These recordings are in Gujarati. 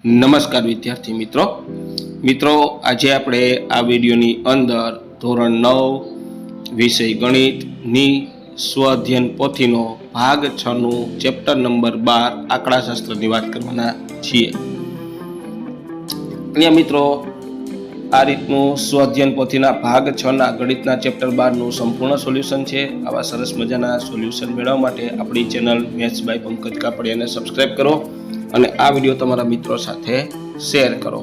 નમસ્કાર વિદ્યાર્થી મિત્રો આજે આપણે આ વિડીયોની અંદર ધોરણ 9 વિષય ગણિતની સ્વઅધ્યયન પોથીનો ભાગ 6 નું ચેપ્ટર નંબર 12 આંકડાશાસ્ત્રની વાત કરવાના છીએ। અહીંયા મિત્રો આ રીતનું સ્વઅધ્યયન પોથીના ભાગ 6 ના ગણિતના ચેપ્ટર 12 નું સંપૂર્ણ સોલ્યુશન છે। આવા સરસ મજાના સોલ્યુશન મેળવવા માટે આપણી ચેનલ મેથ્સ બાય પંકજ કાપડિયાને સબસ્ક્રાઇબ કરો અને આ વિડીયો તમારા મિત્રો સાથે શેર કરો।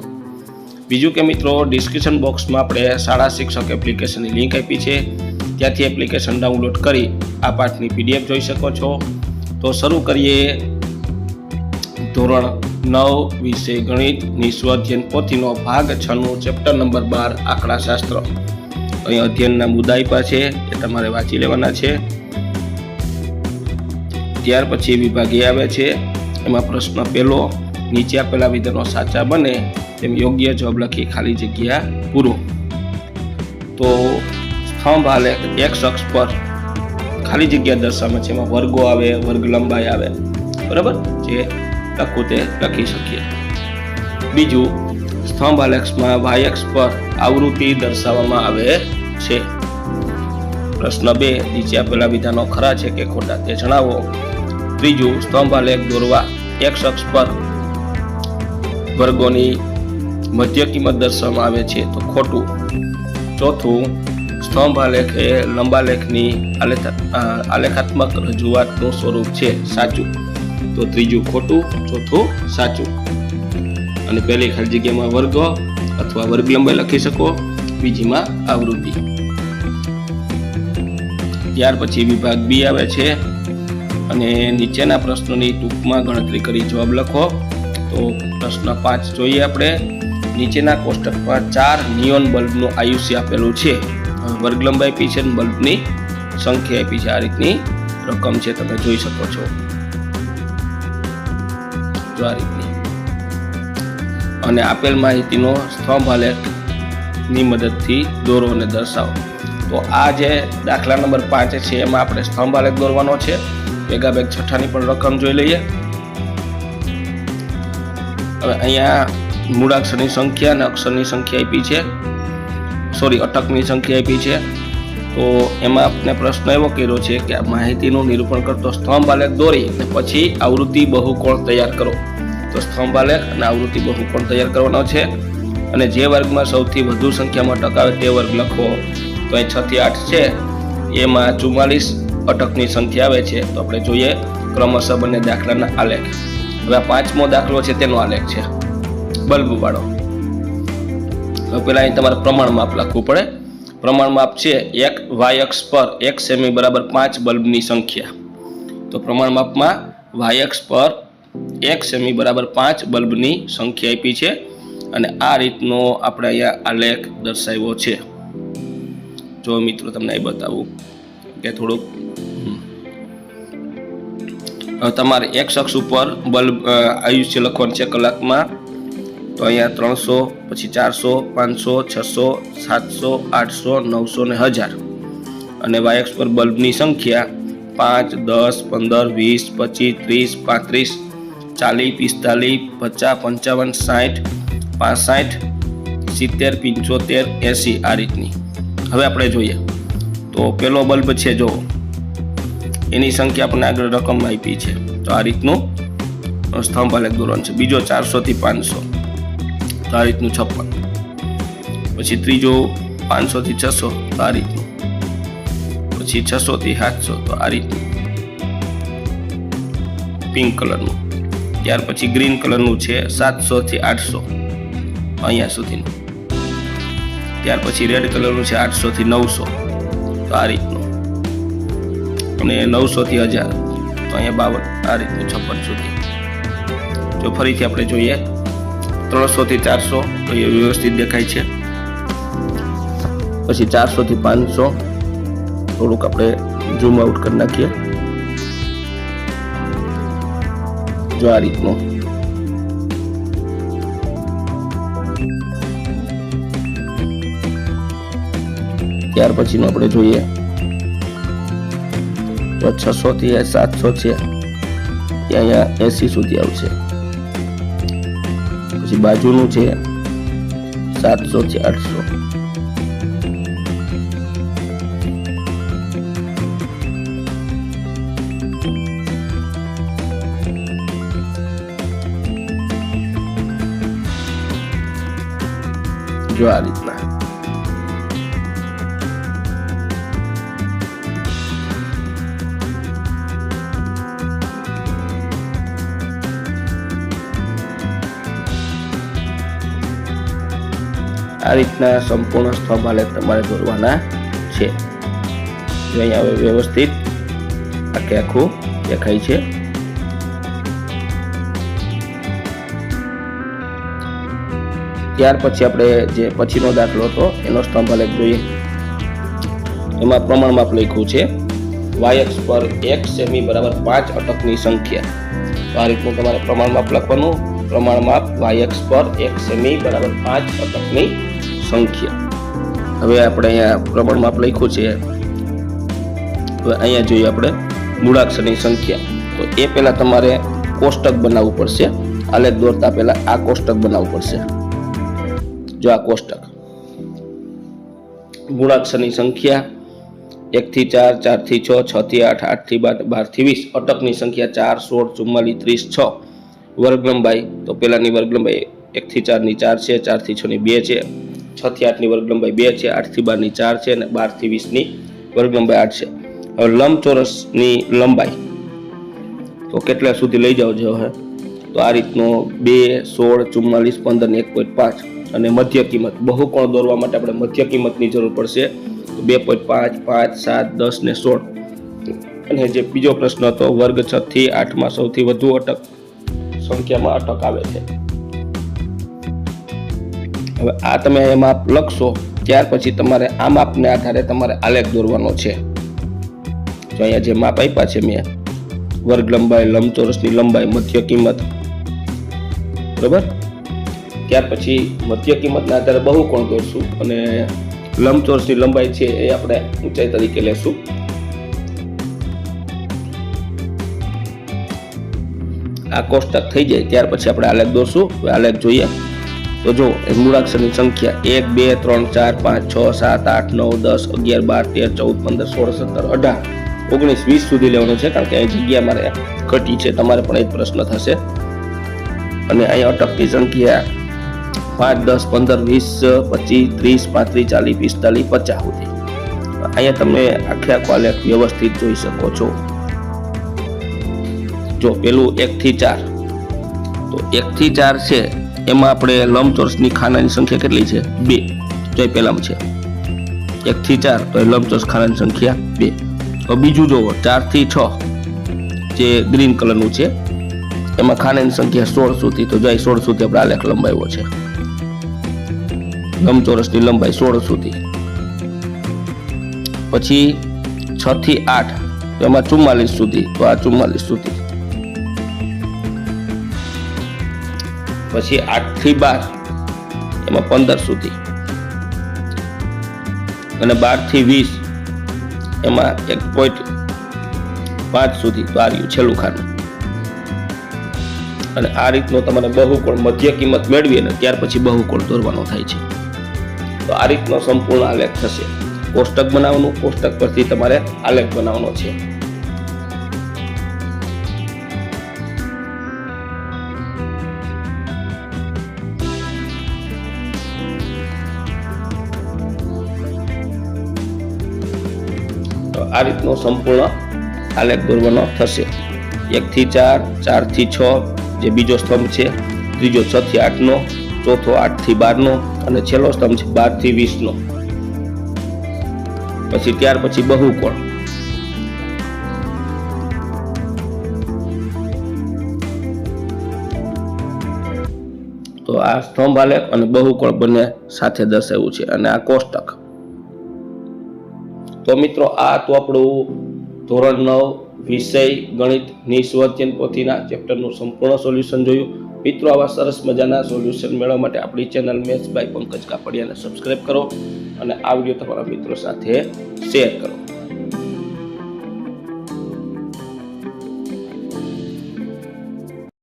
બીજું કે મિત્રો ડિસ્ક્રિપ્શન બોક્સમાં આપણે શાળા શિક્ષક એપ્લિકેશનની લિંક આપી છે, ત્યાંથી એપ્લિકેશન ડાઉનલોડ કરી આ પાઠની પીડીએફ જોઈ શકો છો। તો શરૂ કરીએ ધોરણ 9 વિષય ગણિતની સ્વઅધ્યયન પોથીનો ભાગ 6 નું ચેપ્ટર નંબર 12 આંકડાશાસ્ત્ર। અહીં અધ્યયનના મુદ્દા આપ્યા છે એ તમારે વાંચી લેવાના છે। ત્યાર પછી વિભાગ એ આવે છે, એમાં પ્રશ્ન પહેલો, નીચે આપેલા વિધાનો સાચા બને તેમ યોગ્ય જવાબ લખી ખાલી જગ્યા પૂરો। તો સ્તંભ આલેખ એક અક્ષ પર ખાલી જગ્યા દર્શાવે છે, એમાં વર્ગો આવે, વર્ગ લંબાઈ આવે, બરાબર, જે લખવું તે લખી શકીએ। બીજું, સ્તંભ આલેખમાં y અક્ષ પર આવૃત્તિ દર્શાવવામાં આવે છે। પ્રશ્ન 2, નીચે આપેલા વિધાનો ખરા છે કે ખોટા તે જણાવો। ત્રીજું, સ્તંભ આલેખ દોરવા એક અક્ષ પર વર્ગોની મધ્ય કિંમત દર્શાવવામાં આવે છે તો ખોટું। ચોથું, સ્તંભ આલેખ એ લંબાલેખની આલેખાત્મક રજૂઆતનું સ્વરૂપ છે, સાચું। તો ત્રીજું ખોટું, ચોથું સાચું। અને પહેલી ખાલી જગ્યામાં વર્ગો અથવા વર્ગ લંબાઈ લખી શકો, બીજીમાં આવૃત્તિ। ત્યાર પછી વિભાગ બી આવે છે અને નીચેના પ્રશ્નોની ટૂંકમાં ગણતરી કરી જવાબ લખો। તો પ્રશ્ન 5 જોઈએ આપણે। નીચેના કોષ્ટકમાં 4 નિયોન બલ્બનું આયુષ્ય આપેલું છે, વર્ગ લંબાઈ આપી છે, બલ્બની સંખ્યા આપી છે, આ રીતની રકમ છે, તમે જોઈ શકો છો, જો આ રીતની। અને આપેલ માહિતીનો સ્તંભ આલેખની મદદથી દોરો અને દર્શાવો। તો આ જે દાખલા નંબર 5 છે એમાં આપણે સ્તંભ આલેખ દોરવાનો છે। ભેગા ભેગ છઠ્ઠાની પણ રકમ જોઈ લઈએ। હવે અહીંયા મૂળાક્ષરની સંખ્યા અને અક્ષરની સંખ્યા આપી છે, અટકની સંખ્યા આપી છે। તો એમાં આપણે પ્રશ્ન એવો કર્યો છે કે આ માહિતીનું નિરૂપણ કરતો સ્તંભ આલેખ દોરી અને પછી આવૃત્તિ બહુકોણ તૈયાર કરો। તો સ્તંભ આલેખ અને આવૃત્તિ બહુકોણ તૈયાર કરવાનો છે અને જે વર્ગમાં સૌથી વધુ સંખ્યામાં અટક આવે તે વર્ગ લખો। તો અહીં 6 થી 8 છે, એમાં 44 અટકની સંખ્યા આવે છે। તો આપણે જોઈએ ક્રમશઃ બંને દાખલાના આલેખ। હવે 5મો દાખલો છે તેનો આલેખ છે બલ્બ વાળો। હવે પેલા અહીં તમારે પ્રમાણ માપ લખવું પડે। પ્રમાણ માપ છે એક y અક્ષ પર 1 સેમી બરાબર 5 બલ્બની સંખ્યા। તો પ્રમાણ માપમાં y અક્ષ પર 1 સેમી બરાબર 5 બલ્બની સંખ્યા આપી છે અને આ રીતનો આપણે અહીંયા આલેખ દર્શાવ્યો છે। જો મિત્રો તમને એ બતાવું કે થોડુંક તમારે એક અક્ષ ઉપર બલ્બ આયુષ્ય લખવાનું છે કલાકમાં। તો અહીંયા 300, પછી 400, 500, 600, 700, 800, 900 ને 1000। અને y અક્ષ પર બલ્બની સંખ્યા 5, 10, 15, 20, 25, 30, 35, 40, 50, 55, 60, 65, 70, 75, 80 આ રીતની। હવે આપણે જોઈએ તો પેલો બલ્બ છે, જો એની સંખ્યા આપણને આગળ રકમમાં આપી છે, તો આ રીતનું સ્તંભ આલેખ દોરવાનું છે। બીજો 400 થી 500, તો આ રીતનું 56। પછી ત્રીજો 500 થી 600, તો આ રીતનું। પછી 600 થી 700, તો આ રીતનું પિંક કલરનું। ત્યાર પછી ગ્રીન કલરનું છે 700 થી 800 અહીંયા સુધીનું। ત્યાર પછી રેડ કલરનું છે 800 થી 900, તો આ રીતનું। અને 900 થી 1000, તો અહીંયા 52, આ રીતનું 56 સુધી। જો ફરીથી આપણે જોઈએ 300 થી 400, તો એ વ્યવસ્થિત દેખાય છે। પછી 400 થી 500, થોડુંક આપણે ઝૂમ આઉટ કરી નાખીએ, જો આ રીતનું। ત્યાર પછીનું આપણે જોઈએ તો 600 થી 700 છે, એ અહીંયા 80 સુધી આવશે। પછી બાજુનું છે 700 થી 800। જો આ રીતના સંપૂર્ણ સ્તંભ આલેખ તમારે દોરવાના છે। જો અહીંયા હવે વ્યવસ્થિત આખે આખું દેખાય છે। ત્યાર પછી આપણે જે પછીનો દાખલો હતો એનો સ્તંભ આલેખ જોઈએ। એમાં પ્રમાણ માપ લખ્યું છે y અક્ષ પર 1 સેમી બરાબર 5 અટકની સંખ્યા। તો આ રીતનું તમારે પ્રમાણ માપ લખવાનું। પ્રમાણ માપ y અક્ષ પર 1 સેમી બરાબર 5 અટકની સંખ્યા। હવે આપણે અહીંયા પ્રમાણ માપ લખ્યું છે। હવે અહીંયા જોઈએ આપણે મૂળાક્ષરની સંખ્યા। તો એ પહેલા તમારે કોષ્ટક બનાવવું પડશે। આલેખ દોરતા પહેલા આ કોષ્ટક બનાવવું પડશે। જો આ કોષ્ટક મૂળાક્ષરની સંખ્યા 1 થી 4, 4 થી 6, 6 થી 8, 8 થી 12, 12 થી 20, અટકની સંખ્યા 4, 16, 44, 30, 6। વર્ગ લંબાઈ તો પહેલાની વર્ગ લંબાઈ 1 થી 4 ની 4 છે, 4 થી 6 ની 2 છે, 6 થી 8 ની વર્ગ લંબાઈ 2 છે, 8 થી 12 ની 4 છે અને 12 થી 20 ની વર્ગ લંબાઈ 8 છે। હવે લંબચોરસની લંબાઈ તો કેટલા સુધી લઈ જાવ છો? હવે તો આ રીતનો 2, 16, 44, 15 ને 1.5 અને મધ્ય કિંમત બહુકોણ દોરવા માટે આપણે મધ્ય કિંમતની જરૂર પડશે। તો 2.5, 5, 7, 10 ને 16। અને જે બીજો પ્રશ્ન હતો વર્ગ 6 થી 8 માં સૌથી વધુ અટક સંખ્યામાં અટક આવે છે। હવે આ તમે એ માપ લખશો ત્યાર પછી તમારે આ માપને આધારે તમારે આલેખ દોરવાનો છે। જો અહીંયા જે માપ આપ્યા છે મેં વર્ગ લંબાઈ, લંબચોરસની લંબાઈ, મધ્ય કિંમત, બરાબર। ત્યાર પછી મધ્ય કિંમતના આધારે બહુકોણ દોરશું અને લંબચોરસની લંબાઈ છે એ આપણે ઊંચાઈ તરીકે લેશું। આ કોષ્ટક થઈ જાય ત્યાર પછી આપણે આલેખ દોરશું। આલેખ જોઈએ તો જો મૂળાક્ષરની સંખ્યા 1, 2, 3, 4, 5, 6, 7, 8, 9, 10, 11, 12, 13, 14, 15, 16, 17, 18, 19, 20 સુધી લેવાનું છે કારણ કે અહીં જગ્યા મારે ઘટી છે। તમારે પણ એ જ પ્રશ્ન થશે। અને અહીં અટકની સંખ્યા 5, 10, 15, 20, 25, 30, 35, 40, 45, 50 સુધી। અહીંયા તમે આખે આખો આલેખ વ્યવસ્થિત જોઈ શકો છો। જો પેલું 1 થી 4 તો 1 થી 4 છે એમાં આપણે લંબચોરસની ખાનાની સંખ્યા કેટલી છે? 2। જો પહેલામાં છે 1 થી 4 તો લંબચોરસ ખાનાની સંખ્યા 2। હવે બીજું જોવો 4 થી 6 જે ગ્રીન કલરનું છે એમાં ખાનાની સંખ્યા 16 સુધી। તો જો 16 સુધી આપણે આલેખ લંબાવ્યો છે। લંબચોરસની લંબાઈ 16 સુધી। પછી 6 થી 8 એમાં 44 સુધી। તો આ 44 સુધી। પછી 8 થી 12 એમાં 15 સુધી અને 12 થી 20 એમાં 1.5 સુધી। તો આ રહ્યું છેલ્લું ખાનું। અને આ રીતનો તમારે બહુકોણ મધ્ય કિંમત મેળવી અને ત્યાર પછી બહુકોણ દોરવાનો થાય છે। તો આ રીતનો સંપૂર્ણ આલેખ થશે। કોષ્ટક બનાવવાનું, કોષ્ટક પરથી તમારે આલેખ બનાવવાનો છે। તો આ રીતનો સંપૂર્ણ આલેખ દોરવાનો થશે। 1 થી 4, 4 થી 6 જે બીજો સ્તંભ છે, ત્રીજો 6 થી 8 નો, ચોથો 8 થી 12 નો અને છેલ્લો સ્તંભ છે 12 થી 20 નો। પછી ત્યાર પછી બહુકોણ। તો આ સ્તંભ આલેખ અને બહુકોણ બંને સાથે દર્શાવ્યું છે અને આ કોષ્ટક। તો મિત્રો આ તો આપણું ધોરણ 9 વિષય ગણિત નિસ્વચન પોથીના ચેપ્ટરનું સંપૂર્ણ સોલ્યુશન જોયું। મિત્રો આવા સરસ મજાના સોલ્યુશન મેળવવા માટે આપણી ચેનલ મેથ્સ બાય પંકજ કાપડિયાને સબસ્ક્રાઇબ કરો અને આ વિડીયો તમારા મિત્રો સાથે શેર કરો।